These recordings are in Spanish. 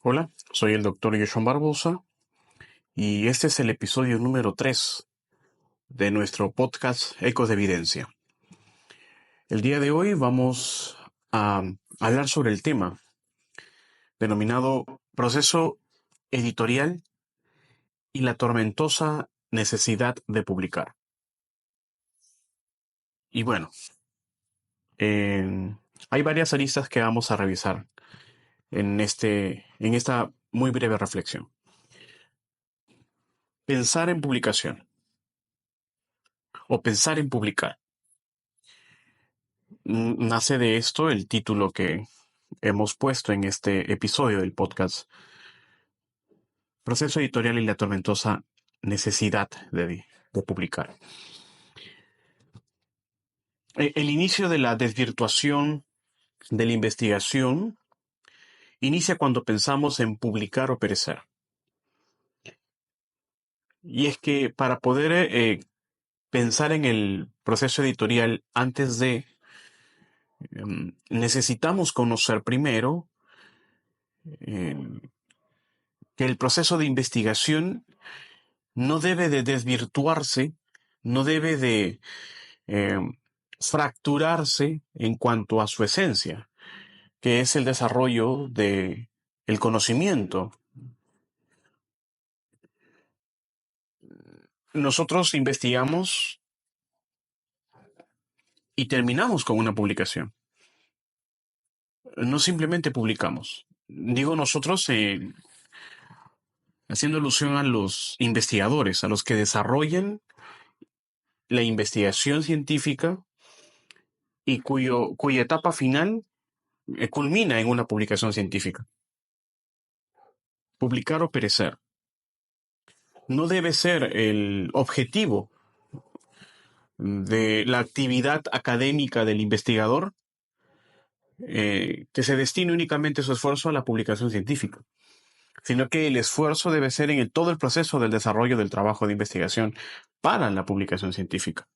Hola, soy el doctor Yoshon Barbosa y este es el episodio número 3 de nuestro podcast Ecos de Evidencia. El día de hoy vamos a hablar sobre el tema denominado proceso editorial y la tormentosa necesidad de publicar. Y bueno, hay varias aristas que vamos a revisar en esta muy breve reflexión. Pensar en publicación o pensar en publicar. Nace de esto el título que hemos puesto en este episodio del podcast, Proceso editorial y la tormentosa necesidad de publicar. El inicio de la desvirtuación de la investigación inicia cuando pensamos en publicar o perecer. Y es que para poder pensar en el proceso editorial antes de, necesitamos conocer primero eh, que el proceso de investigación no debe de desvirtuarse, no debe de eh, fracturarse en cuanto a su esencia, que es el desarrollo de el conocimiento. Nosotros investigamos y terminamos con una publicación. No simplemente publicamos. Digo nosotros haciendo alusión a los investigadores, a los que desarrollan la investigación científica y cuya etapa final culmina en una publicación científica. Publicar o perecer no debe ser el objetivo de la actividad académica del investigador, que se destine únicamente su esfuerzo a la publicación científica, sino que el esfuerzo debe ser en todo el proceso del desarrollo del trabajo de investigación para la publicación científica.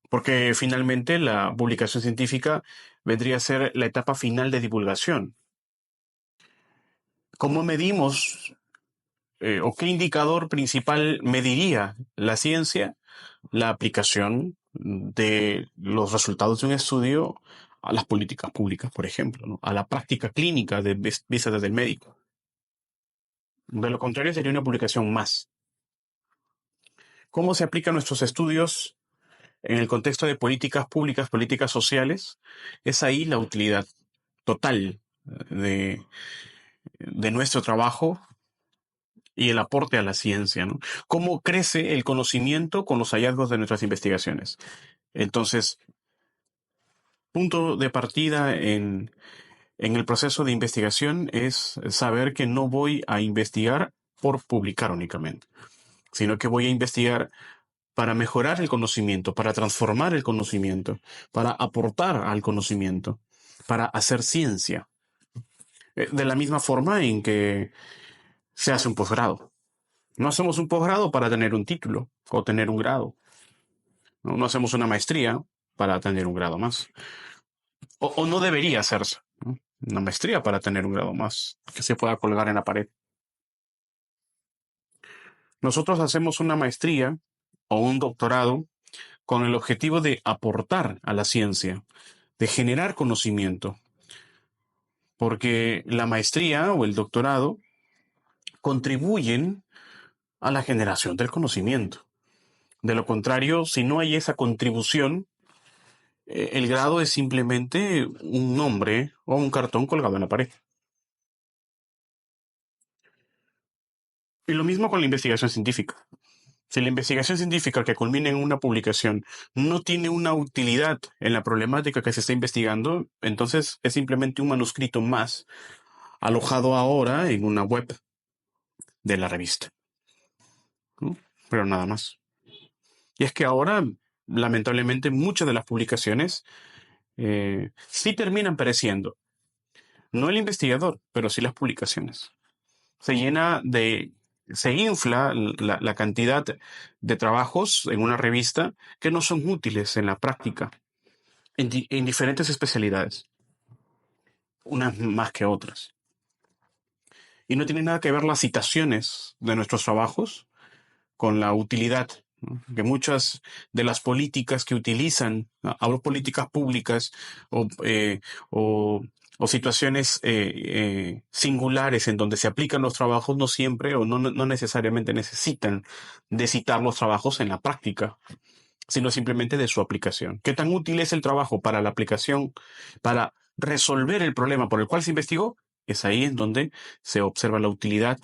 Porque finalmente la publicación científica vendría a ser la etapa final de divulgación. ¿Cómo medimos o qué indicador principal mediría la ciencia? La aplicación de los resultados de un estudio a las políticas públicas, por ejemplo, ¿no? A la práctica clínica vista desde el médico. De lo contrario, sería una publicación más. ¿Cómo se aplican nuestros estudios en el contexto de políticas públicas, políticas sociales? Es ahí la utilidad total de nuestro trabajo y el aporte a la ciencia, ¿no? ¿Cómo crece el conocimiento con los hallazgos de nuestras investigaciones? Entonces, punto de partida en el proceso de investigación es saber que no voy a investigar por publicar únicamente, sino que voy a investigar para mejorar el conocimiento, para transformar el conocimiento, para aportar al conocimiento, para hacer ciencia. De la misma forma en que se hace un posgrado. No hacemos un posgrado para tener un título o tener un grado. No hacemos una maestría para tener un grado más. O no debería hacerse, ¿no? Una maestría para tener un grado más que se pueda colgar en la pared. Nosotros hacemos una maestría o un doctorado con el objetivo de aportar a la ciencia, de generar conocimiento, porque la maestría o el doctorado contribuyen a la generación del conocimiento. De lo contrario, si no hay esa contribución, el grado es simplemente un nombre o un cartón colgado en la pared. Y lo mismo con la investigación científica. Si la investigación científica que culmina en una publicación no tiene una utilidad en la problemática que se está investigando, entonces es simplemente un manuscrito más alojado ahora en una web de la revista, ¿no? Pero nada más. Y es que ahora, lamentablemente, muchas de las publicaciones sí terminan pereciendo. No el investigador, pero sí las publicaciones. Se llena de, se infla la cantidad de trabajos en una revista que no son útiles en la práctica, en diferentes especialidades, unas más que otras. Y no tiene nada que ver las citaciones de nuestros trabajos con la utilidad, ¿no? Que muchas de las políticas que utilizan, ¿no? Hablo políticas públicas o, eh, o, o situaciones singulares en donde se aplican los trabajos, no siempre o no necesariamente necesitan de citar los trabajos en la práctica, sino simplemente de su aplicación. ¿Qué tan útil es el trabajo para la aplicación, para resolver el problema por el cual se investigó? Es ahí en donde se observa la utilidad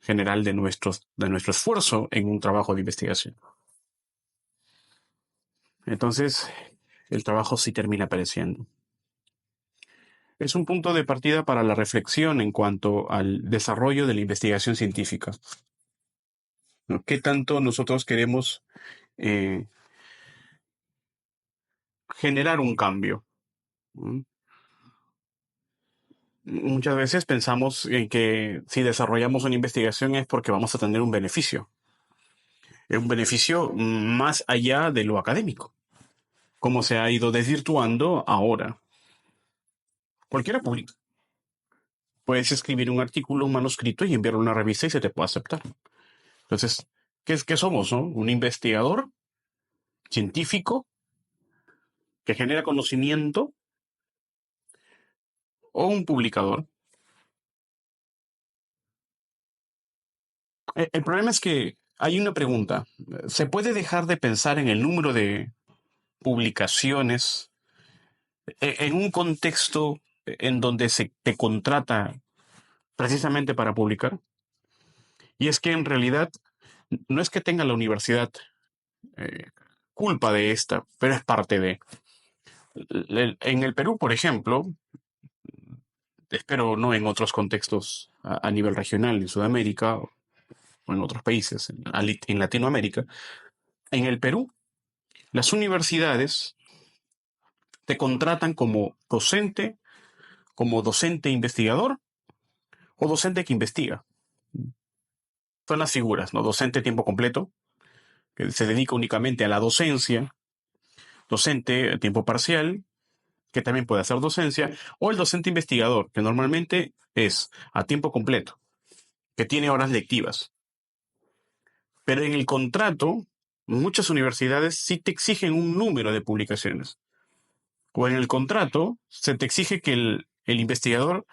general de nuestro esfuerzo en un trabajo de investigación. Entonces, el trabajo sí termina apareciendo. Es un punto de partida para la reflexión en cuanto al desarrollo de la investigación científica, ¿no? ¿Qué tanto nosotros queremos eh, generar un cambio? ¿No? Muchas veces pensamos en que si desarrollamos una investigación es porque vamos a tener un beneficio más allá de lo académico, como se ha ido desvirtuando ahora. Cualquiera publica. Puedes escribir un artículo, un manuscrito y enviarlo a una revista y se te puede aceptar. Entonces, ¿qué somos, no? Un investigador científico que genera conocimiento o un publicador. El problema es que hay una pregunta. ¿Se puede dejar de pensar en el número de publicaciones en un contexto en donde se te contrata precisamente para publicar? Y es que en realidad no es que tenga la universidad eh, culpa de esta, pero es parte de. En el Perú, por ejemplo, espero no en otros contextos a nivel regional, en Sudamérica o en otros países, en Latinoamérica, en el Perú, las universidades te contratan como docente investigador o docente que investiga. Son las figuras, ¿no? Docente a tiempo completo, que se dedica únicamente a la docencia, docente a tiempo parcial, que también puede hacer docencia, o el docente investigador, que normalmente es a tiempo completo, que tiene horas lectivas. Pero en el contrato, muchas universidades sí te exigen un número de publicaciones. O en el contrato se te exige que el investigador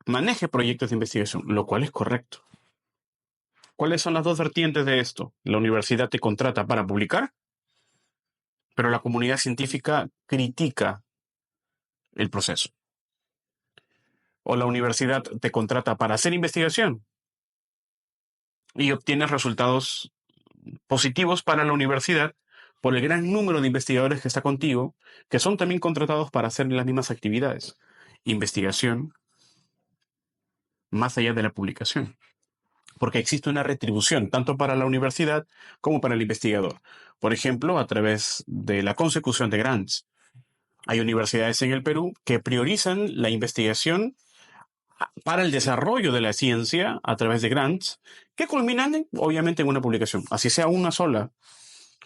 maneje proyectos de investigación, lo cual es correcto. ¿Cuáles son las dos vertientes de esto? La universidad te contrata para publicar, pero la comunidad científica critica el proceso. O la universidad te contrata para hacer investigación y obtienes resultados positivos para la universidad por el gran número de investigadores que está contigo, que son también contratados para hacer las mismas actividades. Investigación más allá de la publicación. Porque existe una retribución tanto para la universidad como para el investigador. Por ejemplo, a través de la consecución de grants. Hay universidades en el Perú que priorizan la investigación para el desarrollo de la ciencia a través de grants que culminan obviamente en una publicación. Así sea una sola,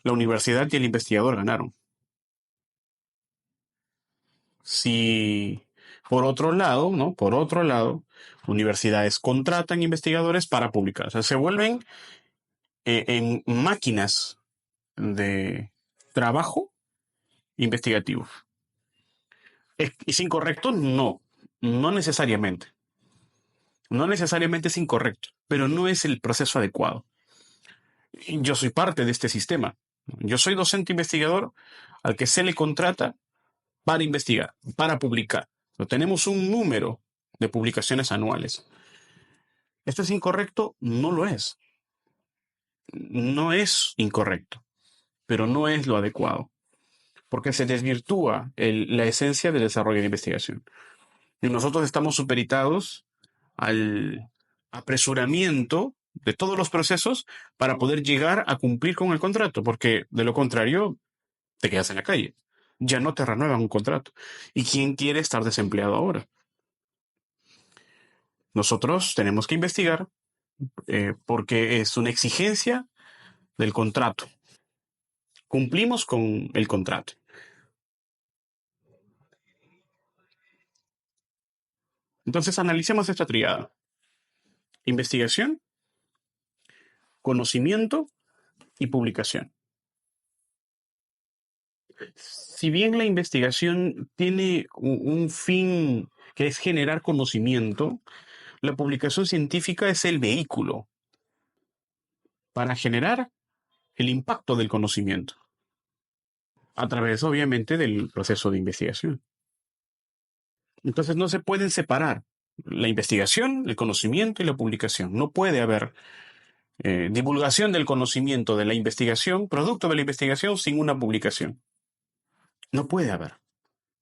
la universidad y el investigador ganaron. Si por otro lado, ¿no? Por otro lado, universidades contratan investigadores para publicar. O sea, se vuelven en máquinas de trabajo investigativo. ¿Es incorrecto? No, no necesariamente. No necesariamente es incorrecto, pero no es el proceso adecuado. Yo soy parte de este sistema. Yo soy docente investigador al que se le contrata para investigar, para publicar. Tenemos un número de publicaciones anuales. ¿Esto es incorrecto? No lo es. No es incorrecto, pero no es lo adecuado, porque se desvirtúa la esencia del desarrollo de investigación. Y nosotros estamos supeditados al apresuramiento de todos los procesos para poder llegar a cumplir con el contrato, porque de lo contrario te quedas en la calle. Ya no te renuevan un contrato. ¿Y quién quiere estar desempleado ahora? Nosotros tenemos que investigar porque es una exigencia del contrato. Cumplimos con el contrato. Entonces analicemos esta triada. Investigación, conocimiento y publicación. Si bien la investigación tiene un fin que es generar conocimiento, la publicación científica es el vehículo para generar el impacto del conocimiento, a través, obviamente, del proceso de investigación. Entonces no se pueden separar la investigación, el conocimiento y la publicación. No puede haber divulgación del conocimiento de la investigación, producto de la investigación, sin una publicación. No puede haber.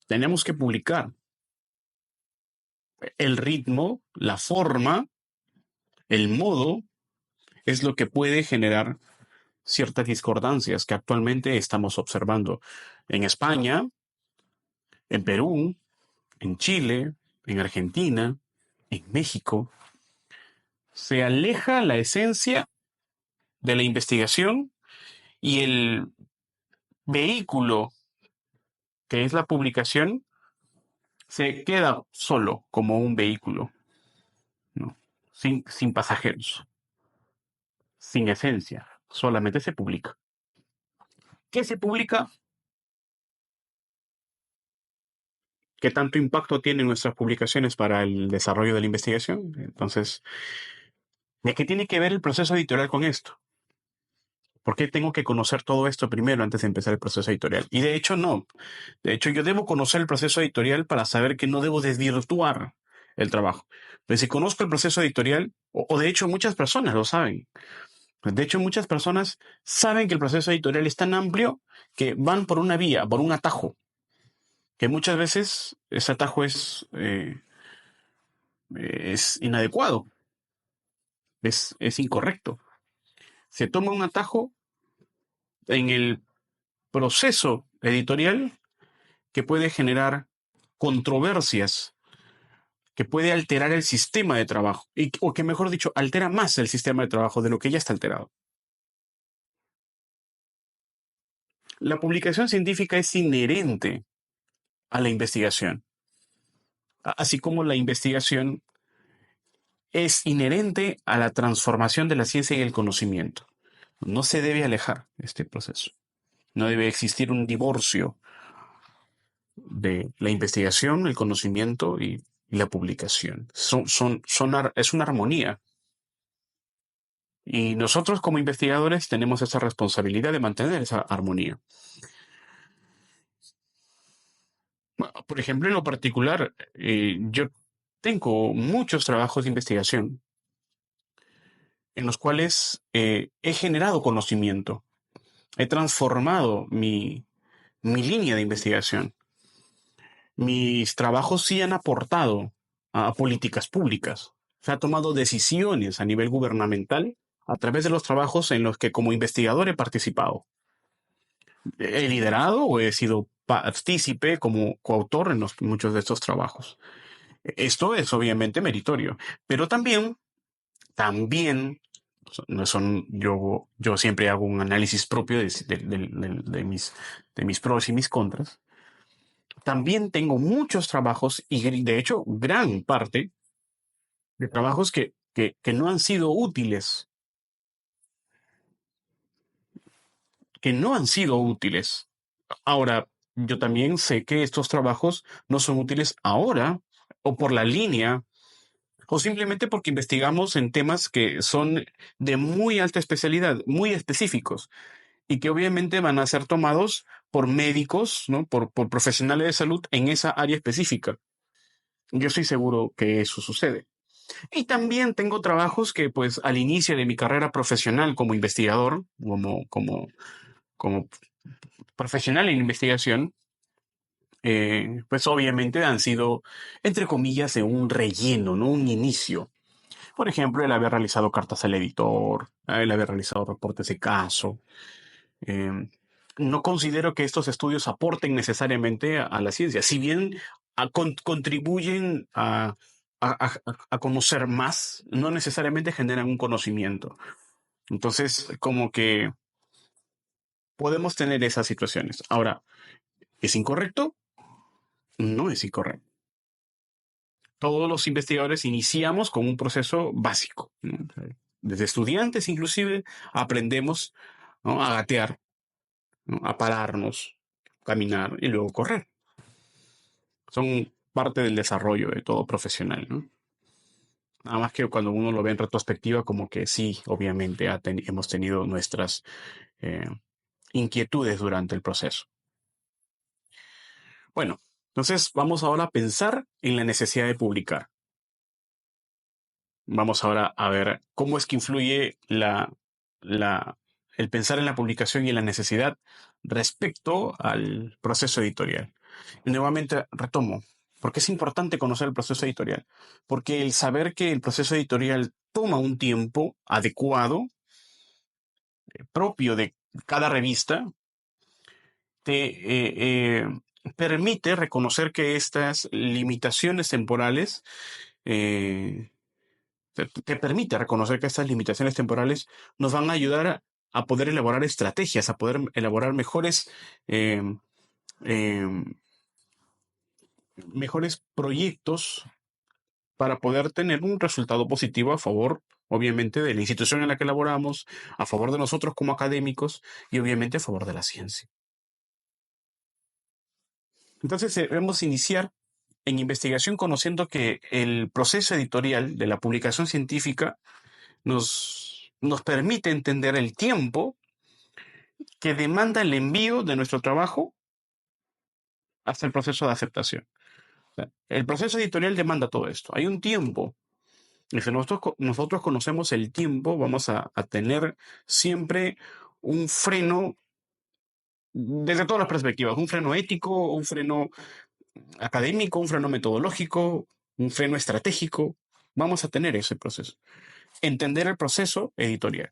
Tenemos que publicar. El ritmo, la forma, el modo es lo que puede generar ciertas discordancias que actualmente estamos observando en España, en Perú, en Chile, en Argentina, en México. Se aleja la esencia de la investigación y el vehículo que es la publicación se queda solo como un vehículo, ¿no? Sin pasajeros, sin esencia, solamente se publica. ¿Qué se publica? ¿Qué tanto impacto tienen nuestras publicaciones para el desarrollo de la investigación? Entonces, ¿de qué tiene que ver el proceso editorial con esto? ¿Por qué tengo que conocer todo esto primero antes de empezar el proceso editorial? Y de hecho, no. De hecho, yo debo conocer el proceso editorial para saber que no debo desvirtuar el trabajo. Pero si conozco el proceso editorial, o de hecho muchas personas lo saben. De hecho, muchas personas saben que el proceso editorial es tan amplio que van por una vía, por un atajo, que muchas veces ese atajo es inadecuado, es incorrecto. Se toma un atajo en el proceso editorial que puede generar controversias, que puede alterar el sistema de trabajo, o que mejor dicho, altera más el sistema de trabajo de lo que ya está alterado. La publicación científica es inherente a la investigación, así como la investigación es inherente a la transformación de la ciencia y el conocimiento. No se debe alejar este proceso. No debe existir un divorcio de la investigación, el conocimiento y la publicación. Es una armonía. Y nosotros como investigadores tenemos esa responsabilidad de mantener esa armonía. Por ejemplo, en lo particular, yo tengo muchos trabajos de investigación en los cuales he generado conocimiento, he transformado mi línea de investigación. Mis trabajos sí han aportado a políticas públicas. Se ha tomado decisiones a nivel gubernamental a través de los trabajos en los que como investigador he participado. He liderado o he sido partícipe como coautor en muchos de estos trabajos. Esto es obviamente meritorio, pero también, no son, yo siempre hago un análisis propio de mis pros y mis contras. También tengo muchos trabajos y de hecho gran parte de trabajos que no han sido útiles, que no han sido útiles. Ahora, yo también sé que estos trabajos no son útiles ahora o por la línea o simplemente porque investigamos en temas que son de muy alta especialidad, muy específicos y que obviamente van a ser tomados por médicos, ¿no? Por profesionales de salud en esa área específica. Yo estoy seguro que eso sucede. Y también tengo trabajos que, pues, al inicio de mi carrera profesional como investigador, como profesional en investigación, pues obviamente han sido, entre comillas, de un relleno, ¿no? Un inicio. Por ejemplo, el haber realizado cartas al editor, el haber realizado reportes de caso. Eh, no considero que estos estudios aporten necesariamente a la ciencia, si bien contribuyen a conocer más, no necesariamente generan un conocimiento. Entonces, como que podemos tener esas situaciones. Ahora, ¿es incorrecto? No es incorrecto. todos los investigadores iniciamos con un proceso básico, ¿no? Desde estudiantes inclusive aprendemos, ¿no?, a gatear, ¿no?, a pararnos, caminar y luego correr. Son parte del desarrollo de todo profesional, ¿no? Nada más que cuando uno lo ve en retrospectiva, como que sí, obviamente hemos tenido nuestras eh, inquietudes durante el proceso. Bueno, entonces vamos ahora a pensar en la necesidad de publicar. Vamos ahora a ver cómo es que influye el pensar en la publicación y en la necesidad respecto al proceso editorial. Y nuevamente retomo, ¿por qué es importante conocer el proceso editorial? Porque el saber que el proceso editorial toma un tiempo adecuado, propio de cada revista, te permite reconocer que estas limitaciones temporales te permite reconocer que estas limitaciones temporales nos van a ayudar a poder elaborar estrategias, a poder elaborar eh, eh, mejores proyectos para poder tener un resultado positivo a favor, obviamente, de la institución en la que laboramos, a favor de nosotros como académicos y obviamente a favor de la ciencia. Entonces, debemos iniciar en investigación conociendo que el proceso editorial de la publicación científica nos permite entender el tiempo que demanda el envío de nuestro trabajo hasta el proceso de aceptación. O sea, el proceso editorial demanda todo esto. Hay un tiempo. Y si nosotros conocemos el tiempo, vamos a tener siempre un freno desde todas las perspectivas, un freno ético, un freno académico, un freno metodológico, un freno estratégico. Vamos a tener ese proceso. Entender el proceso editorial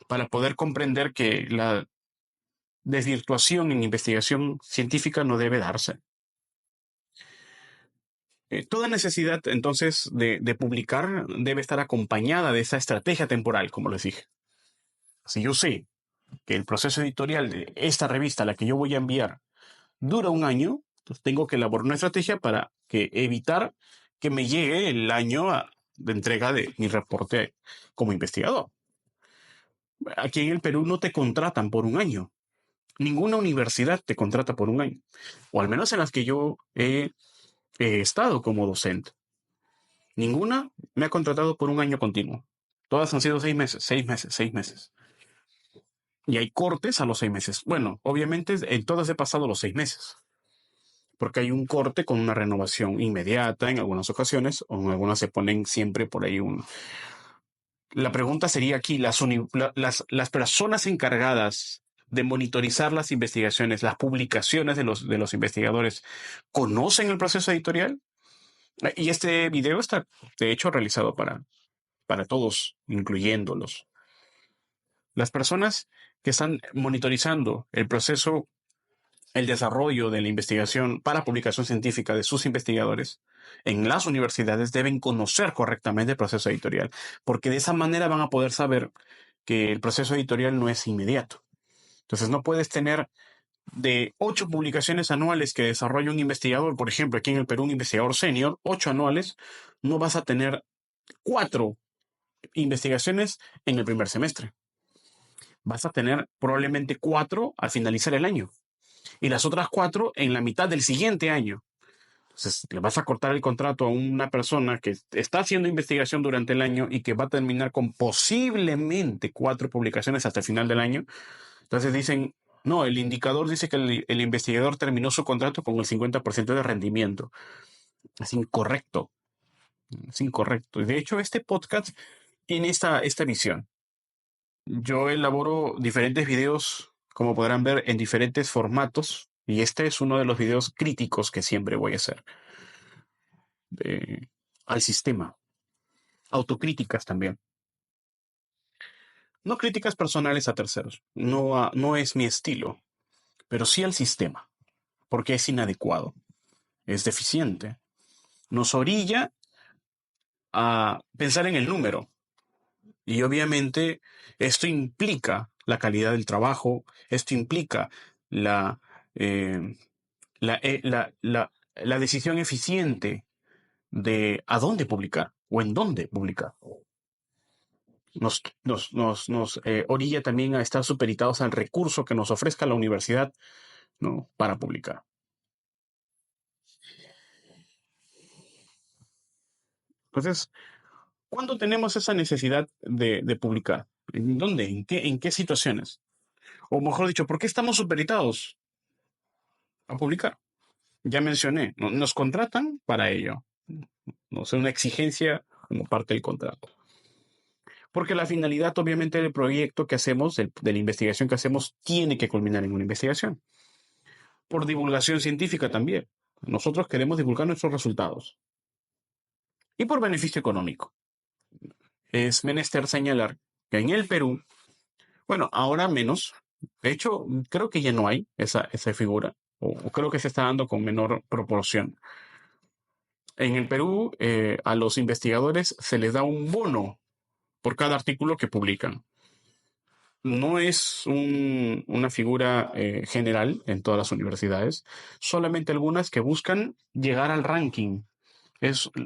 para poder comprender que la desvirtuación en investigación científica no debe darse. Toda necesidad, entonces, de publicar debe estar acompañada de esa estrategia temporal, como les dije. Si yo sé que el proceso editorial de esta revista a la que yo voy a enviar dura un año, entonces tengo que elaborar una estrategia para evitar que me llegue el año de entrega de mi reporte como investigador. Aquí en el Perú no te contratan por un año. Ninguna universidad te contrata por un año. O al menos en las que yo he estado como docente. Ninguna me ha contratado por un año continuo. Todas han sido 6 meses, 6 meses, 6 meses. Y hay cortes a los 6 meses. Bueno, obviamente en todas he pasado los 6 meses. Porque hay un corte con una renovación inmediata en algunas ocasiones, o en algunas se ponen siempre por ahí un... La pregunta sería aquí, las personas encargadas de monitorizar las investigaciones, las publicaciones de los investigadores, ¿conocen el proceso editorial? Y este video está, de hecho, realizado para todos, incluyéndolos. Las personas que están monitorizando el proceso, el desarrollo de la investigación para publicación científica de sus investigadores en las universidades deben conocer correctamente el proceso editorial, porque de esa manera van a poder saber que el proceso editorial no es inmediato. Entonces no puedes tener de 8 publicaciones anuales que desarrolla un investigador, por ejemplo, aquí en el Perú un investigador senior, 8 anuales, no vas a tener 4 investigaciones en el primer semestre. Vas a tener probablemente 4 al finalizar el año y las otras 4 en la mitad del siguiente año. Entonces, le vas a cortar el contrato a una persona que está haciendo investigación durante el año y que va a terminar con posiblemente 4 publicaciones hasta el final del año. Entonces dicen, no, el indicador dice que el investigador terminó su contrato con el 50% de rendimiento. Es incorrecto. Es incorrecto. Y de hecho, este podcast tiene esta visión. Yo elaboro diferentes videos, como podrán ver, en diferentes formatos. Y este es uno de los videos críticos que siempre voy a hacer al sistema. Autocríticas también. No críticas personales a terceros. No es mi estilo. Pero sí al sistema. Porque es inadecuado. Es deficiente. Nos orilla a pensar en el número. Y obviamente esto implica la calidad del trabajo, esto implica la, eh, la decisión eficiente de a dónde publicar o en dónde publicar. Nos orilla también a estar supeditados al recurso que nos ofrezca la universidad, ¿no? Para publicar. Entonces, ¿cuándo tenemos esa necesidad de publicar? ¿En dónde? ¿En qué situaciones? O mejor dicho, ¿por qué estamos supeditados a publicar? Ya mencioné, nos contratan para ello. No es una exigencia como parte del contrato. Porque la finalidad, obviamente, del proyecto que hacemos, de la investigación que hacemos, tiene que culminar en una investigación. Por divulgación científica también. Nosotros queremos divulgar nuestros resultados. Y por beneficio económico. Es menester señalar que en el Perú, bueno, ahora menos, de hecho, creo que ya no hay esa figura, o creo que se está dando con menor proporción. En el Perú, a los investigadores se les da un bono por cada artículo que publican. No es una figura general en todas las universidades, solamente algunas que buscan llegar al ranking.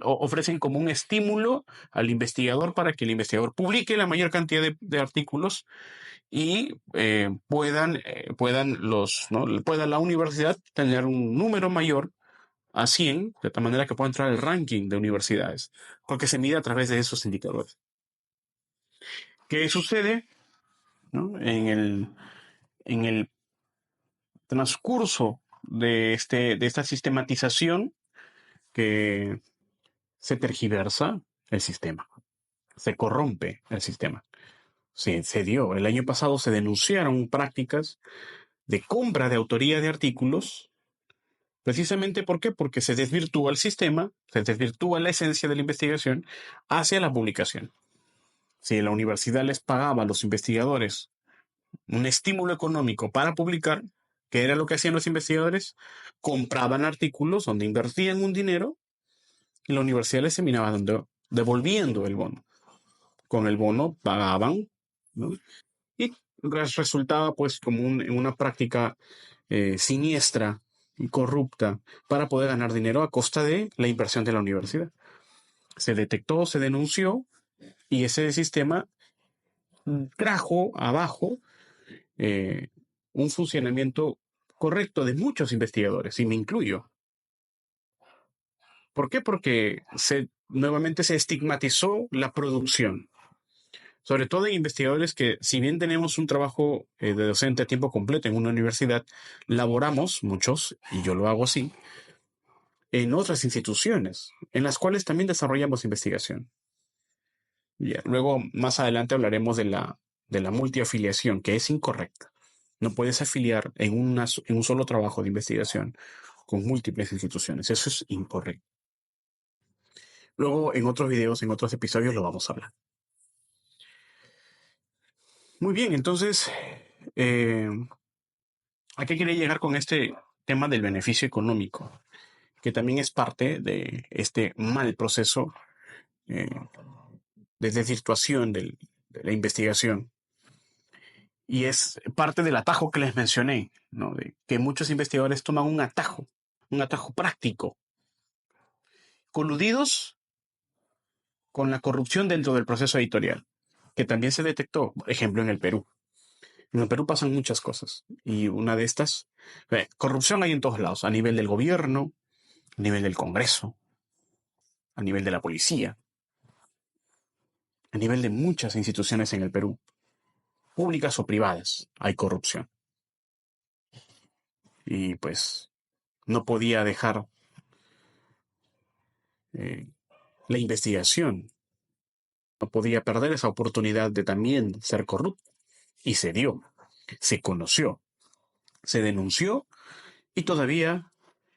Ofrecen como un estímulo al investigador para que el investigador publique la mayor cantidad de artículos y ¿no? Pueda la universidad tener un número mayor a 100, de tal manera que pueda entrar al ranking de universidades, porque se mide a través de esos indicadores. ¿Qué sucede, ¿no? En el transcurso de esta sistematización que se tergiversa el sistema, se corrompe el sistema? Se dio. El año pasado se denunciaron prácticas de compra de autoría de artículos. Precisamente, ¿por qué? Porque se desvirtúa el sistema, se desvirtúa la esencia de la investigación hacia la publicación. Si la universidad les pagaba a los investigadores un estímulo económico para publicar, ¿qué era lo que hacían los investigadores? Compraban artículos donde invertían un dinero y la universidad les terminaba devolviendo el bono. Con el bono pagaban, ¿no? Y resultaba pues como una práctica siniestra y corrupta para poder ganar dinero a costa de la inversión de la universidad. Se detectó, se denunció y ese sistema trajo abajo eh, un funcionamiento correcto de muchos investigadores, y me incluyo. ¿Por qué? Porque nuevamente se estigmatizó la producción, sobre todo en investigadores que, si bien tenemos un trabajo de docente a tiempo completo en una universidad, laboramos muchos, y yo lo hago así, en otras instituciones, en las cuales también desarrollamos investigación. Ya, luego, más adelante hablaremos de la multiafiliación, que es incorrecta. No puedes afiliar en un solo trabajo de investigación con múltiples instituciones. Eso es incorrecto. Luego, en otros videos, en otros episodios, lo vamos a hablar. Muy bien, entonces, eh, ¿a qué quería llegar con este tema del beneficio económico? Que también es parte de este mal proceso eh, de desvirtuación de la investigación. Y es parte del atajo que les mencioné, ¿no? De que muchos investigadores toman un atajo práctico, coludidos con la corrupción dentro del proceso editorial, que también se detectó, por ejemplo, en el Perú. En el Perú pasan muchas cosas, y una de estas, corrupción hay en todos lados, a nivel del gobierno, a nivel del Congreso, a nivel de la policía, a nivel de muchas instituciones en el Perú, públicas o privadas, hay corrupción. Y pues no podía dejar eh, la investigación, no podía perder esa oportunidad de también ser corrupto. Y se dio, se conoció, se denunció y todavía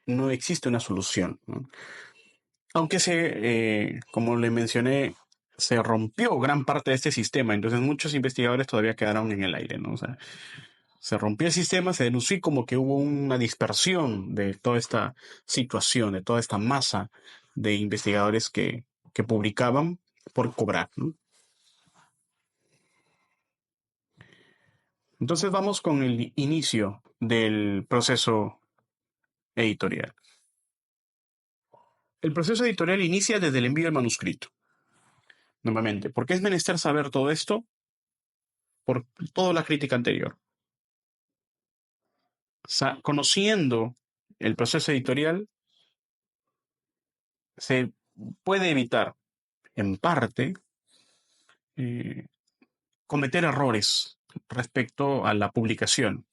no existe una solución, ¿no? Aunque como le mencioné, se rompió gran parte de este sistema, entonces muchos investigadores todavía quedaron en el aire, ¿no? O sea, se rompió el sistema, se denunció como que hubo una dispersión de toda esta situación, de toda esta masa de investigadores que publicaban por cobrar, ¿no? Entonces vamos con el inicio del proceso editorial. El proceso editorial inicia desde el envío del manuscrito. Nuevamente, ¿por qué es menester saber todo esto? Por toda la crítica anterior. Conociendo el proceso editorial, se puede evitar, en parte, eh, cometer errores respecto a la publicación,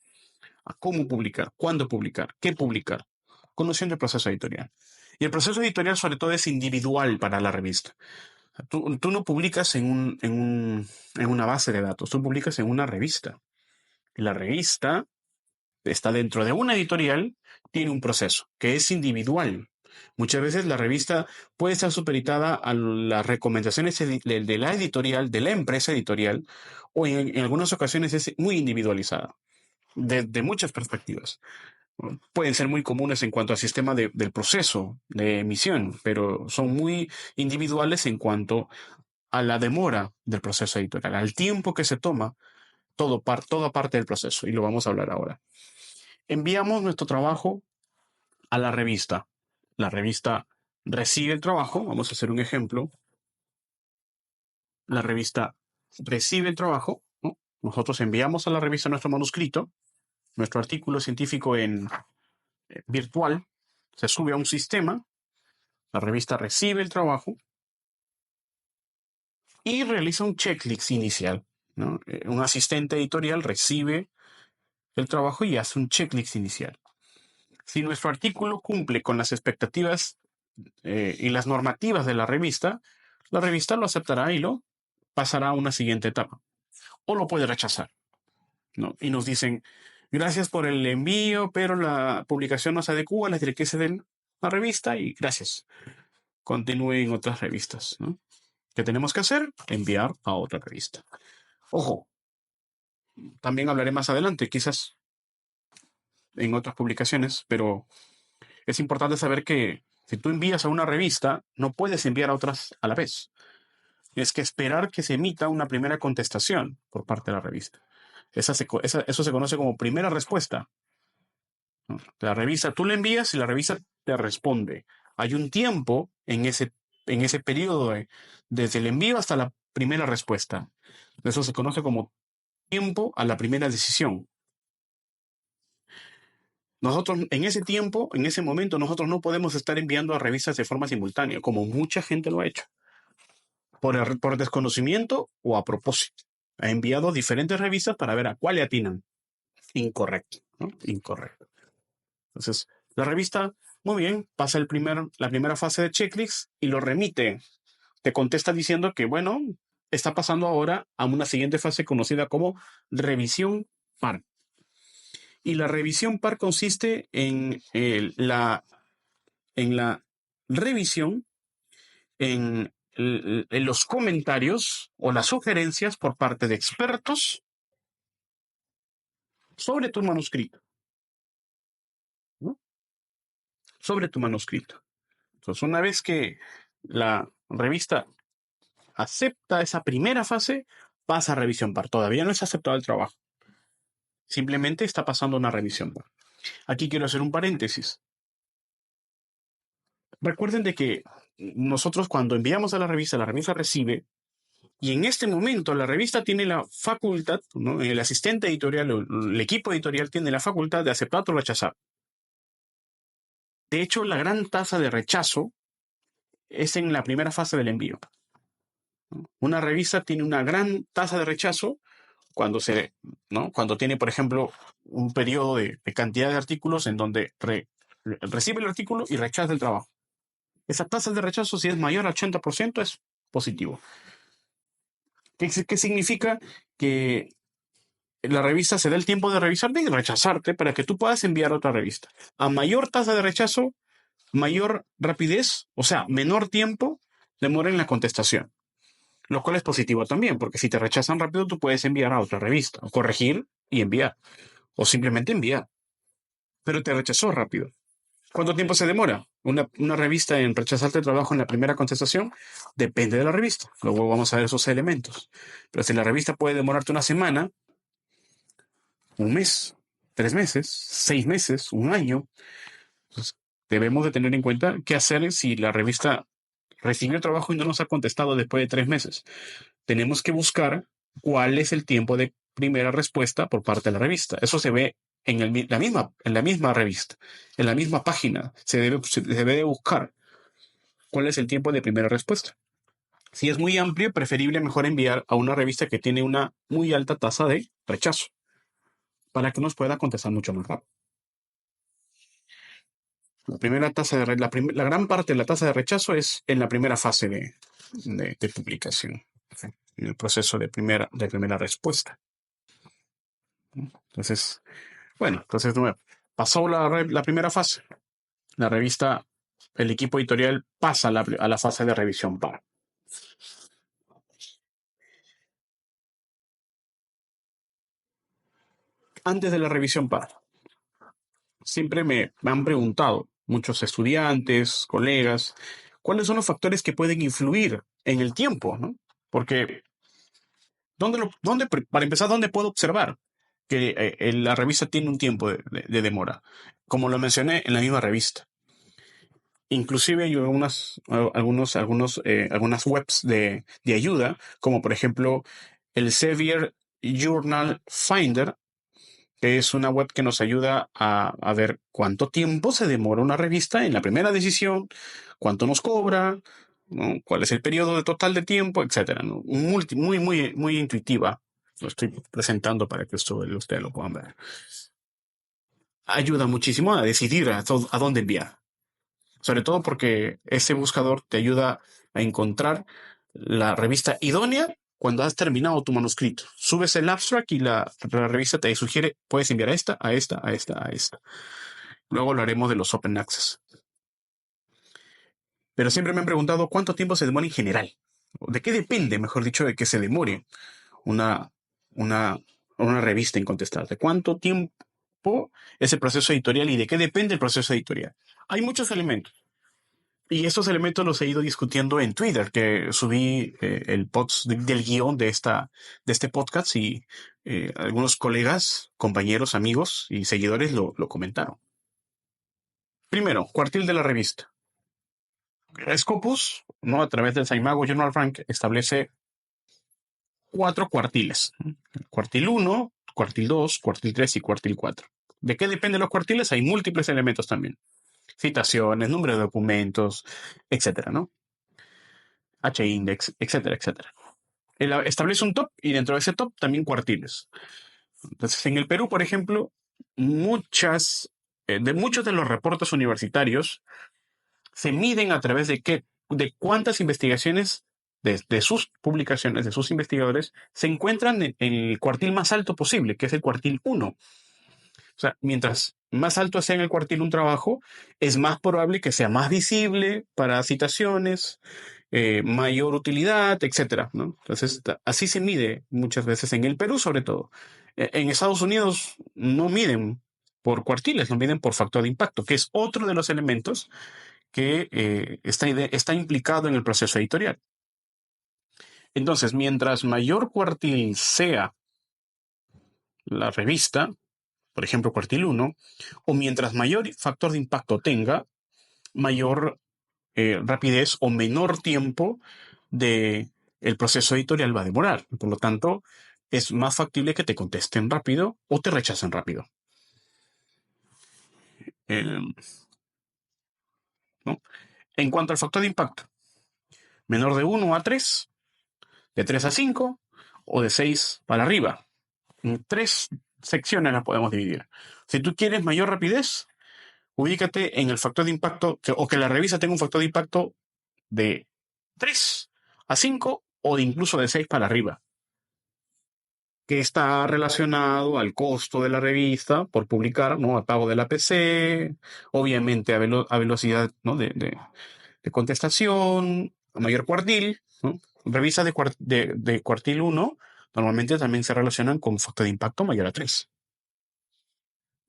a cómo publicar, cuándo publicar, qué publicar, conociendo el proceso editorial. Y el proceso editorial sobre todo es individual para la revista. Tú no publicas en una base de datos, tú publicas en una revista. Y la revista está dentro de una editorial, tiene un proceso que es individual. Muchas veces la revista puede estar supeditada a las recomendaciones de la editorial, de la empresa editorial, o en algunas ocasiones es muy individualizada, de muchas perspectivas. Pueden ser muy comunes en cuanto al sistema del proceso de emisión, pero son muy individuales en cuanto a la demora del proceso editorial, al tiempo que se toma toda parte del proceso, y lo vamos a hablar ahora. Enviamos nuestro trabajo a la revista. La revista recibe el trabajo, vamos a hacer un ejemplo. La revista recibe el trabajo, ¿no? Nosotros enviamos a la revista nuestro manuscrito, nuestro artículo científico en virtual, se sube a un sistema, la revista recibe el trabajo y realiza un checklist inicial, ¿no? Un asistente editorial recibe el trabajo y hace un checklist inicial. Si nuestro artículo cumple con las expectativas y las normativas de la revista lo aceptará y lo pasará a una siguiente etapa. O lo puede rechazar, ¿no? Y nos dicen, gracias por el envío, pero la publicación no se adecua a las directrices de la revista y gracias. Continúe en otras revistas, ¿no? ¿Qué tenemos que hacer? Enviar a otra revista. Ojo, también hablaré más adelante, quizás en otras publicaciones, pero es importante saber que si tú envías a una revista, no puedes enviar a otras a la vez. Tienes que esperar que se emita una primera contestación por parte de la revista. Eso se conoce como primera respuesta, ¿no? La revista, tú le envías y la revista te responde. Hay un tiempo en ese periodo desde el envío hasta la primera respuesta. Eso se conoce como tiempo a la primera decisión. Nosotros, en ese tiempo, en ese momento, nosotros no podemos estar enviando a revistas de forma simultánea, como mucha gente lo ha hecho, por desconocimiento o a propósito. Ha enviado diferentes revistas para ver a cuál le atinan. Incorrecto, ¿no? Incorrecto. Entonces, la revista, muy bien, pasa la primera fase de checklist y lo remite. Te contesta diciendo que, bueno, está pasando ahora a una siguiente fase conocida como revisión par. Y la revisión par consiste en la revisión, en los comentarios o las sugerencias por parte de expertos sobre tu manuscrito, ¿no? Sobre tu manuscrito. Entonces, una vez que la revista acepta esa primera fase, pasa a revisión par. Todavía no es aceptado el trabajo. Simplemente está pasando una revisión par. Aquí quiero hacer un paréntesis. Recuerden de que nosotros cuando enviamos a la revista recibe, y en este momento la revista tiene la facultad, ¿no? El asistente editorial o el equipo editorial tiene la facultad de aceptar o rechazar. De hecho, la gran tasa de rechazo es en la primera fase del envío. Una revista tiene una gran tasa de rechazo cuando ¿no? Cuando tiene, por ejemplo, un periodo de cantidad de artículos en donde recibe el artículo y rechaza el trabajo. Esa tasa de rechazo, si es mayor al 80%, es positivo. ¿Qué significa? Que la revista se da el tiempo de revisarte y rechazarte para que tú puedas enviar a otra revista. A mayor tasa de rechazo, mayor rapidez, o sea, menor tiempo demora en la contestación. Lo cual es positivo también, porque si te rechazan rápido, tú puedes enviar a otra revista, o corregir y enviar, o simplemente enviar. Pero te rechazó rápido. ¿Cuánto tiempo se demora una revista en rechazarte el trabajo en la primera contestación? Depende de la revista. Luego vamos a ver esos elementos. Pero si la revista puede demorarte una semana, un mes, 3 meses, 6 meses, un año, pues debemos de tener en cuenta qué hacer si la revista recibió el trabajo y no nos ha contestado después de 3 meses. Tenemos que buscar cuál es el tiempo de primera respuesta por parte de la revista. Eso se ve en la misma revista, en la misma página. Se debe de buscar cuál es el tiempo de primera respuesta. Si es muy amplio, preferible mejor enviar a una revista que tiene una muy alta tasa de rechazo para que nos pueda contestar mucho más rápido. La gran parte de la tasa de rechazo es en la primera fase de publicación, en el proceso de primera respuesta. Entonces, bueno, pasó la primera fase. La revista, el equipo editorial pasa a la fase de revisión par. Antes de la revisión par, siempre me han preguntado muchos estudiantes, colegas, cuáles son los factores que pueden influir en el tiempo, ¿no? Porque, para empezar, ¿dónde puedo observar que la revista tiene un tiempo de demora? Como lo mencioné en la misma revista. Inclusive hay algunas webs de ayuda, como por ejemplo el Sevier Journal Finder, que es una web que nos ayuda a ver cuánto tiempo se demora una revista en la primera decisión, cuánto nos cobra, ¿no? Cuál es el periodo de total de tiempo, etcétera, ¿no? Muy, muy, muy intuitiva. Lo estoy presentando para que ustedes lo puedan ver. Ayuda muchísimo a decidir a dónde enviar. Sobre todo porque ese buscador te ayuda a encontrar la revista idónea cuando has terminado tu manuscrito. Subes el abstract y la revista te sugiere, puedes enviar a esta, a esta, a esta, a esta. Luego hablaremos de los Open Access. Pero siempre me han preguntado cuánto tiempo se demora en general. ¿De qué depende, mejor dicho, de que se demore una, una, una revista en contestar? ¿De cuánto tiempo es el proceso editorial y de qué depende el proceso editorial? Hay muchos elementos. Y estos elementos los he ido discutiendo en Twitter, que subí el post del guión de este podcast y algunos colegas, compañeros, amigos y seguidores lo comentaron. Primero, cuartil de la revista. Scopus, ¿no? A través del Saimago Journal Rank, establece 4 cuartiles. Cuartil 1, cuartil 2, cuartil 3 y cuartil 4. ¿De qué dependen los cuartiles? Hay múltiples elementos también. Citaciones, número de documentos, etcétera, ¿no? H-index, etcétera, etcétera. Él establece un top y dentro de ese top también cuartiles. Entonces, en el Perú, por ejemplo, muchos de los reportes universitarios se miden a través de cuántas investigaciones de sus publicaciones, de sus investigadores, se encuentran en el cuartil más alto posible, que es el cuartil 1. O sea, mientras más alto sea en el cuartil un trabajo, es más probable que sea más visible para citaciones, mayor utilidad, etcétera, ¿no? Entonces, así se mide muchas veces en el Perú, sobre todo. En Estados Unidos no miden por cuartiles, no miden por factor de impacto, que es otro de los elementos que está implicado en el proceso editorial. Entonces, mientras mayor cuartil sea la revista, por ejemplo, cuartil 1, o mientras mayor factor de impacto tenga, mayor rapidez o menor tiempo de el proceso editorial va a demorar. Por lo tanto, es más factible que te contesten rápido o te rechacen rápido. Eh, ¿No? En cuanto al factor de impacto, menor de 1 a 3, de 3 a 5 o de 6 para arriba. En 3 secciones las podemos dividir. Si tú quieres mayor rapidez, ubícate en el factor de impacto, o que la revista tenga un factor de impacto de 3 a 5 o de incluso de 6 para arriba, que está relacionado al costo de la revista por publicar, ¿no? Al pago de la PC, obviamente a velocidad, ¿no? de contestación, a mayor cuartil, ¿no? Revistas de cuartil 1 normalmente también se relacionan con factor de impacto mayor a 3.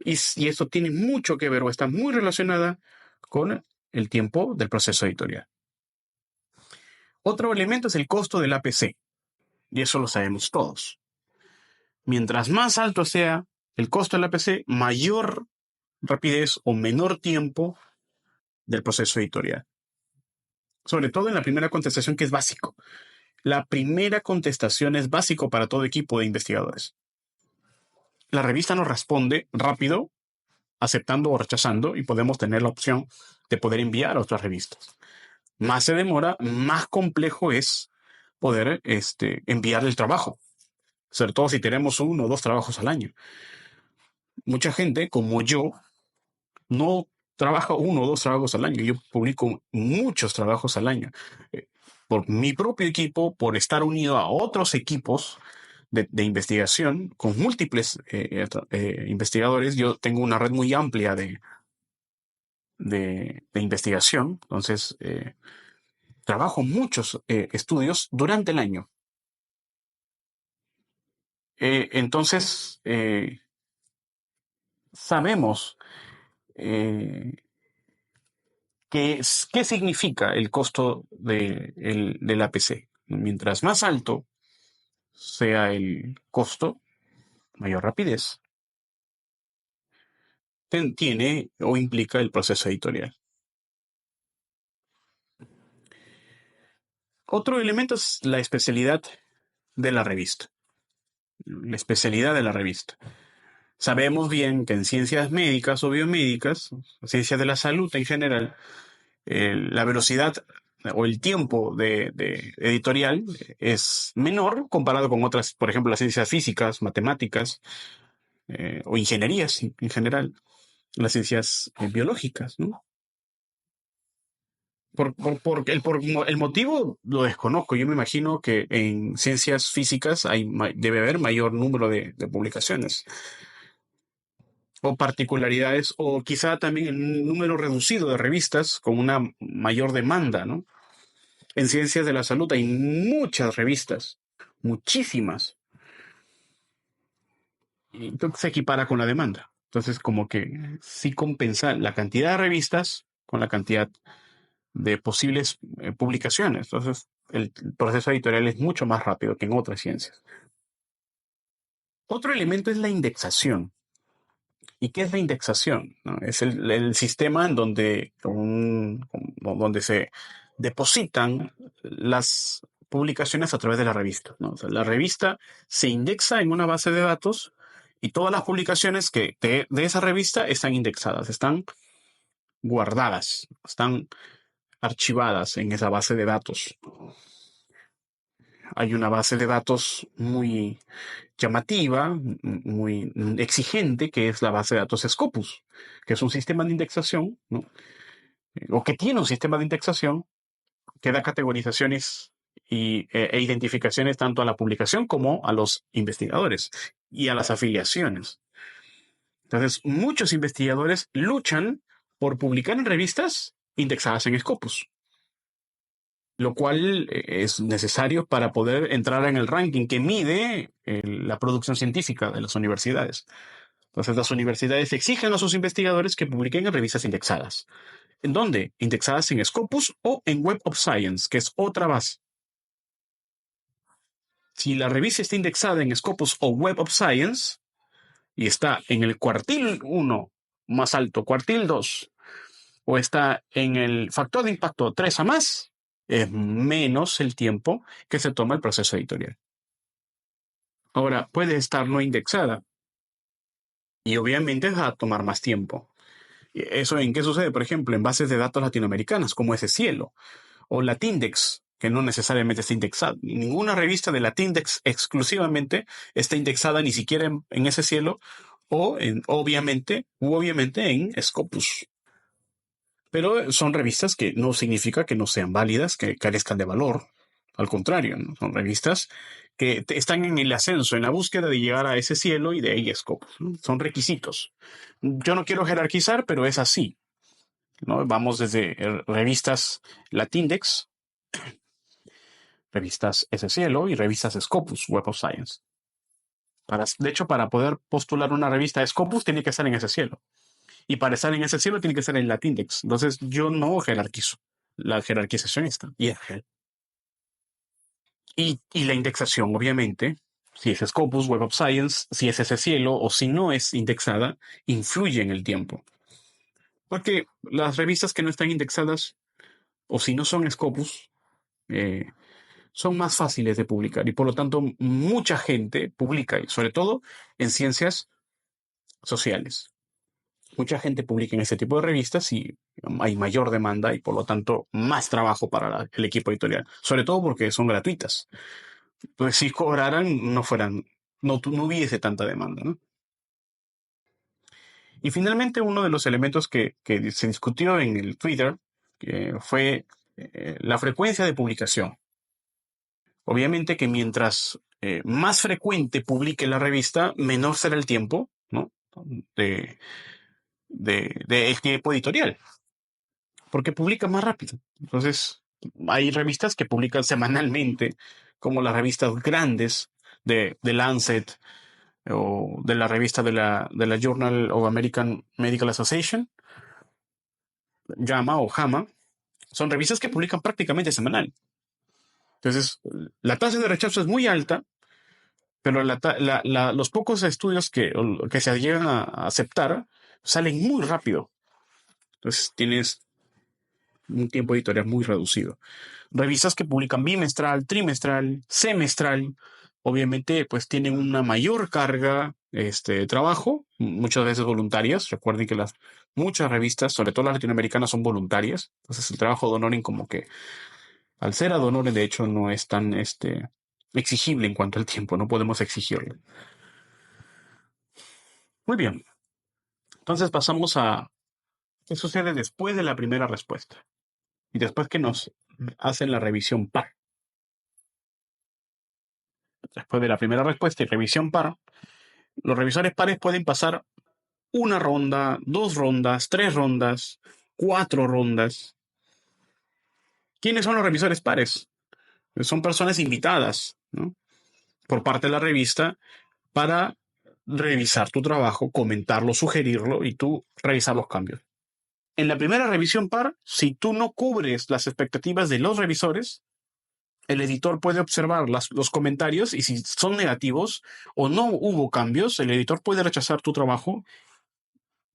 Y esto tiene mucho que ver o está muy relacionada con el tiempo del proceso editorial. Otro elemento es el costo del APC, y eso lo sabemos todos. Mientras más alto sea el costo del APC, mayor rapidez o menor tiempo del proceso editorial. Sobre todo en la primera contestación, que es básico. La primera contestación es básico para todo equipo de investigadores. La revista nos responde rápido, aceptando o rechazando, y podemos tener la opción de poder enviar a otras revistas. Más se demora, más complejo es poder enviar el trabajo, sobre todo si tenemos 1 o 2 trabajos al año. Mucha gente, como yo, no trabaja 1 o 2 trabajos al año. Yo publico muchos trabajos al año. Eh, por mi propio equipo, por estar unido a otros equipos de investigación con múltiples investigadores. Yo tengo una red muy amplia de investigación. Entonces, trabajo muchos estudios durante el año. Entonces, sabemos qué significa el costo del APC. Mientras más alto sea el costo, mayor rapidez tiene o implica el proceso editorial. Otro elemento es la especialidad de la revista. La especialidad de la revista. Sabemos bien que en ciencias médicas o biomédicas, ciencias de la salud en general, la velocidad o el tiempo de editorial es menor comparado con otras, por ejemplo, las ciencias físicas, matemáticas o ingenierías en general, las ciencias biológicas, ¿no? El motivo lo desconozco. Yo me imagino que en ciencias físicas debe haber mayor número de publicaciones o particularidades, o quizá también el número reducido de revistas con una mayor demanda, ¿no? En ciencias de la salud hay muchas revistas, muchísimas, y entonces se equipara con la demanda. Entonces, como que sí compensa la cantidad de revistas con la cantidad de posibles publicaciones. Entonces, el proceso editorial es mucho más rápido que en otras ciencias. Otro elemento es la indexación. ¿Y qué es la indexación? ¿No? Es el sistema en donde se depositan las publicaciones a través de la revista, ¿no? O sea, la revista se indexa en una base de datos y todas las publicaciones de esa revista están indexadas, están guardadas, están archivadas en esa base de datos. Hay una base de datos muy llamativa, muy exigente, que es la base de datos Scopus, que es un sistema de indexación, ¿no? O que tiene un sistema de indexación que da categorizaciones e identificaciones tanto a la publicación como a los investigadores y a las afiliaciones. Entonces, muchos investigadores luchan por publicar en revistas indexadas en Scopus, lo cual es necesario para poder entrar en el ranking que mide la producción científica de las universidades. Entonces, las universidades exigen a sus investigadores que publiquen en revistas indexadas. ¿En dónde? Indexadas en Scopus o en Web of Science, que es otra base. Si la revista está indexada en Scopus o Web of Science y está en el cuartil 1 más alto, cuartil 2, o está en el factor de impacto 3 a más, es menos el tiempo que se toma el proceso editorial. Ahora, puede estar no indexada y obviamente va a tomar más tiempo. ¿Eso en qué sucede? Por ejemplo, en bases de datos latinoamericanas, como ese Cielo, o Latindex, que no necesariamente está indexada. Ninguna revista de Latindex exclusivamente está indexada ni siquiera en ese Cielo, o obviamente en Scopus. Pero son revistas que no significa que no sean válidas, que carezcan de valor. Al contrario, ¿no? Son revistas que están en el ascenso, en la búsqueda de llegar a ese cielo y de ahí Scopus, ¿no? Son requisitos. Yo no quiero jerarquizar, pero es así, ¿no? Vamos desde revistas Latindex, revistas Ese Cielo y revistas Scopus, Web of Science. De hecho, para poder postular una revista Scopus tiene que estar en Ese Cielo. Y para estar en Ese Cielo tiene que estar en Latindex. Entonces, yo no jerarquizo. La jerarquización está. Y la indexación, obviamente, si es Scopus, Web of Science, si es Ese Cielo o si no es indexada, influye en el tiempo. Porque las revistas que no están indexadas, o si no son Scopus, eh, son más fáciles de publicar y por lo tanto mucha gente publica, y sobre todo en ciencias sociales. Mucha gente publica en este tipo de revistas y hay mayor demanda y por lo tanto más trabajo para el equipo editorial, sobre todo porque son gratuitas. Pues si cobraran, no hubiese tanta demanda, ¿no? Y finalmente uno de los elementos que se discutió en el Twitter fue la frecuencia de publicación. Obviamente que mientras más frecuente publique la revista, menor será el tiempo, ¿no? de, de el tiempo editorial, porque publica más rápido. Entonces, hay revistas que publican semanalmente, como las revistas grandes de Lancet o de la revista de la Journal of American Medical Association, JAMA o JAMA, son revistas que publican prácticamente semanal. Entonces, la tasa de rechazo es muy alta, pero los pocos estudios que se llegan a aceptar salen muy rápido. Entonces, tienes un tiempo editorial muy reducido. Revistas que publican bimestral, trimestral, semestral, obviamente pues tienen una mayor carga de trabajo, muchas veces voluntarias. Recuerden que muchas revistas, sobre todo las latinoamericanas, son voluntarias. Entonces el trabajo de honoring como que, al ser ad honorem, de hecho, no es tan exigible en cuanto al tiempo, no podemos exigirlo. Muy bien, entonces pasamos a qué sucede después de la primera respuesta y después que nos hacen la revisión par. Después de la primera respuesta y revisión par, los revisores pares pueden pasar una ronda, dos rondas, tres rondas, cuatro rondas. ¿Quiénes son los revisores pares? Son personas invitadas, ¿no?, por parte de la revista para revisar tu trabajo, comentarlo, sugerirlo y tú revisar los cambios. En la primera revisión par, si tú no cubres las expectativas de los revisores, el editor puede observar los comentarios y si son negativos o no hubo cambios, el editor puede rechazar tu trabajo,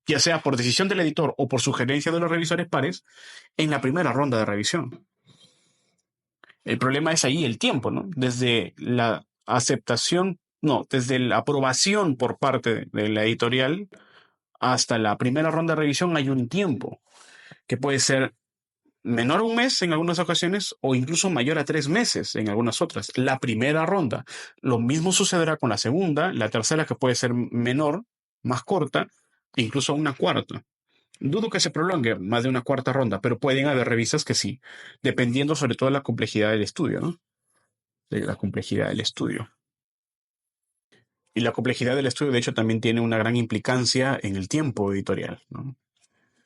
ya sea por decisión del editor o por sugerencia de los revisores pares, en la primera ronda de revisión. El problema es ahí el tiempo, ¿no? Desde la aceptación, no, desde la aprobación por parte de la editorial hasta la primera ronda de revisión hay un tiempo que puede ser menor a un mes en algunas ocasiones o incluso mayor a 3 meses en algunas otras. La primera ronda. Lo mismo sucederá con la segunda, la tercera que puede ser menor, más corta, incluso una cuarta. Dudo que se prolongue más de una cuarta ronda, pero pueden haber revistas que sí, dependiendo sobre todo de la complejidad del estudio, ¿no? De la complejidad del estudio. Y la complejidad del estudio, de hecho, también tiene una gran implicancia en el tiempo editorial, ¿no?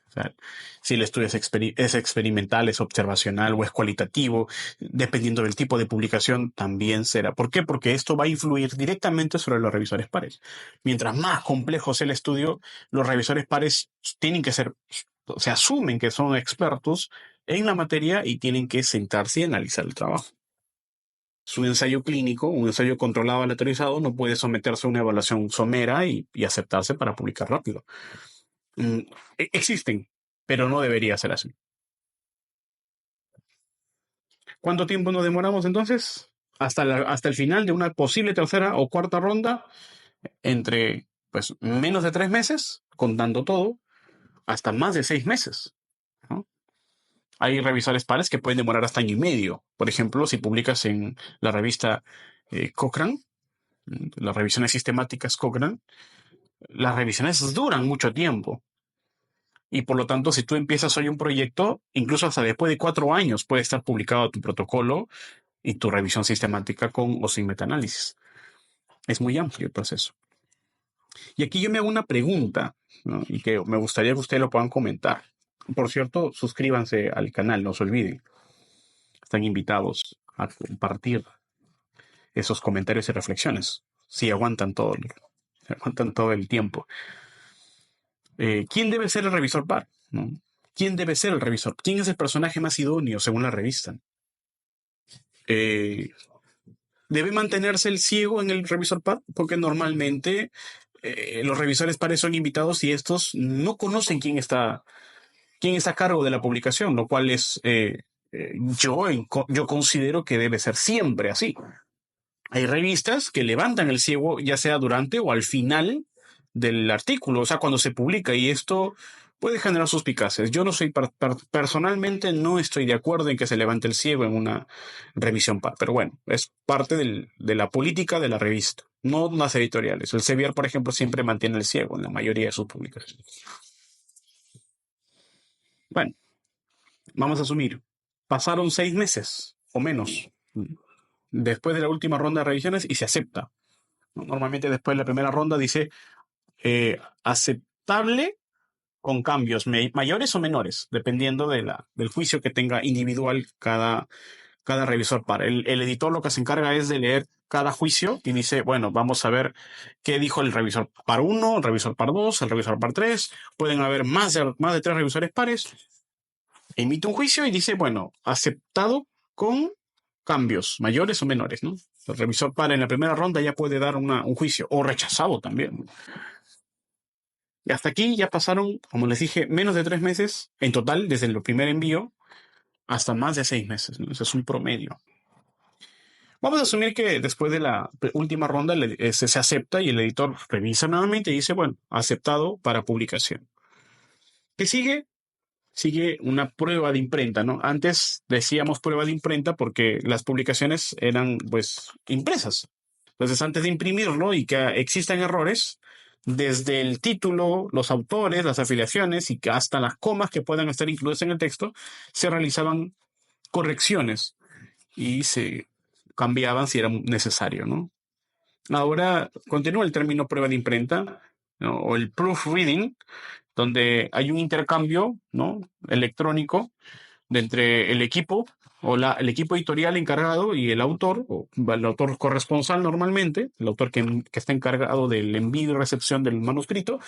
O sea, si el estudio es experimental, es observacional o es cualitativo, dependiendo del tipo de publicación, también será. ¿Por qué? Porque esto va a influir directamente sobre los revisores pares. Mientras más complejo sea el estudio, los revisores pares tienen que ser, se asumen que son expertos en la materia y tienen que sentarse y analizar el trabajo. Es un ensayo clínico, un ensayo controlado aleatorizado, no puede someterse a una evaluación somera y aceptarse para publicar rápido. Existen, pero no debería ser así. ¿Cuánto tiempo nos demoramos entonces? Hasta el final de una posible tercera o cuarta ronda, entre pues menos de 3 meses, contando todo, hasta más de 6 meses, ¿no? Hay revisores pares que pueden demorar hasta año y medio. Por ejemplo, si publicas en la revista Cochrane, las revisiones sistemáticas Cochrane, las revisiones duran mucho tiempo. Y por lo tanto, si tú empiezas hoy un proyecto, incluso hasta después de 4 años puede estar publicado tu protocolo y tu revisión sistemática con o sin metaanálisis. Es muy amplio el proceso. Y aquí yo me hago una pregunta, ¿no?, y que me gustaría que ustedes lo puedan comentar. Por cierto, suscríbanse al canal, no se olviden. Están invitados a compartir esos comentarios y reflexiones. Si aguantan todo el tiempo. ¿Quién debe ser el revisor par? ¿No? ¿Quién debe ser el revisor? ¿Quién es el personaje más idóneo según la revista? Eh, ¿Debe mantenerse el ciego en el revisor par? Porque normalmente los revisores pares son invitados y estos no conocen quién está quién está a cargo de la publicación, lo cual es, yo considero que debe ser siempre así. Hay revistas que levantan el ciego ya sea durante o al final del artículo, o sea, cuando se publica, y esto puede generar suspicacias. Yo no soy, personalmente no estoy de acuerdo en que se levante el ciego en una revisión par, pero bueno, es parte de la política de la revista, no las editoriales. El Sevier, por ejemplo, siempre mantiene el ciego en la mayoría de sus publicaciones. Bueno, vamos a asumir, pasaron 6 meses o menos después de la última ronda de revisiones y se acepta. Normalmente después de la primera ronda dice aceptable con cambios mayores o menores, dependiendo del juicio que tenga individual cada revisor par. El editor lo que se encarga es de leer cada juicio y dice, bueno, vamos a ver qué dijo el revisor par 1, el revisor par 2, el revisor par 3. Pueden haber más de 3 revisores pares. Emite un juicio y dice, bueno, aceptado con cambios mayores o menores, ¿no? El revisor par en la primera ronda ya puede dar un juicio, o rechazado también. Y hasta aquí ya pasaron, como les dije, menos de 3 meses en total, desde el primer envío hasta más de 6 meses, ¿no? Eso es un promedio. Vamos a asumir que después de la última ronda se acepta y el editor revisa nuevamente y dice, bueno, aceptado para publicación. ¿Qué sigue? Sigue una prueba de imprenta, ¿no? Antes decíamos prueba de imprenta porque las publicaciones eran, pues, impresas. Entonces, antes de imprimirlo y que existan errores, desde el título, los autores, las afiliaciones y que hasta las comas que puedan estar incluidas en el texto, se realizaban correcciones y se cambiaban si era necesario, ¿no? Ahora continúa el término prueba de imprenta, ¿no? O el proofreading, donde hay un intercambio, ¿no?, electrónico de entre el equipo el equipo editorial encargado y el autor, o el autor corresponsal normalmente, el autor que está encargado del envío y recepción del manuscrito,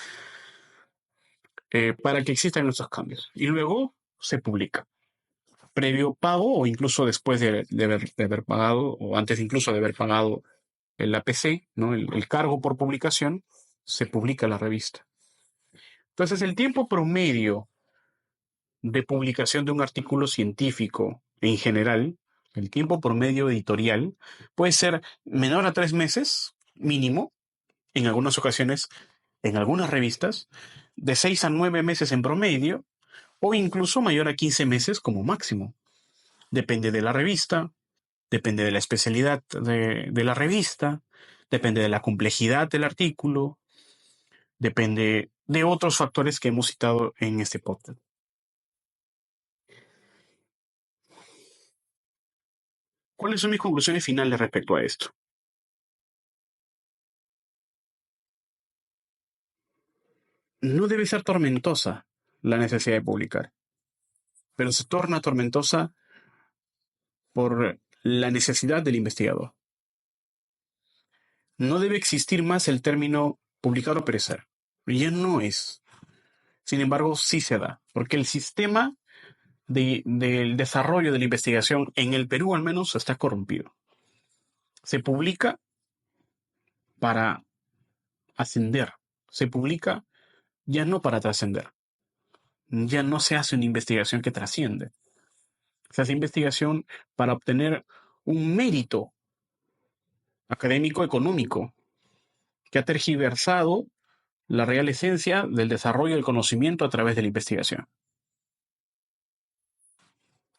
para que existan esos cambios. Y luego se publica. Previo pago o incluso después de haber pagado, o antes incluso de haber pagado el APC, ¿no?, el cargo por publicación, se publica la revista. Entonces, el tiempo promedio de publicación de un artículo científico en general, el tiempo promedio editorial, puede ser menor a 3 meses, mínimo, en algunas ocasiones, en algunas revistas, de 6 a 9 meses en promedio, o incluso mayor a 15 meses como máximo. Depende de la revista, depende de la especialidad de la revista, depende de la complejidad del artículo, depende de otros factores que hemos citado en este podcast. ¿Cuáles son mis conclusiones finales respecto a esto? No debe ser tormentosa la necesidad de publicar, pero se torna tormentosa por la necesidad del investigador. No debe existir más el término publicar o perecer. Ya no es. Sin embargo, sí se da, porque el sistema del desarrollo de la investigación en el Perú al menos está corrompido. Se publica para ascender, se publica ya no para trascender, ya no se hace una investigación que trasciende, se hace investigación para obtener un mérito académico económico que ha tergiversado la real esencia del desarrollo del conocimiento a través de la investigación.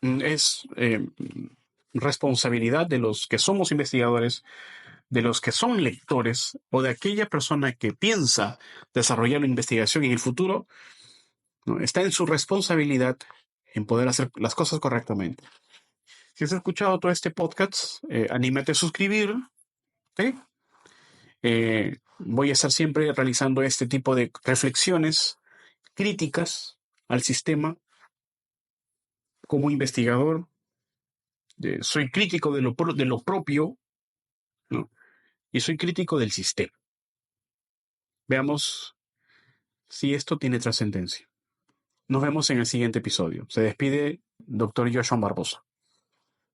Es responsabilidad de los que somos investigadores, de los que son lectores o de aquella persona que piensa desarrollar la investigación en el futuro, ¿no? Está en su responsabilidad en poder hacer las cosas correctamente. Si has escuchado todo este podcast, anímate a suscribir, ¿sí? Voy a estar siempre realizando este tipo de reflexiones críticas al sistema como investigador. Soy crítico de lo propio, ¿no? Y soy crítico del sistema. Veamos si esto tiene trascendencia. Nos vemos en el siguiente episodio. Se despide Dr. Joshua Barbosa.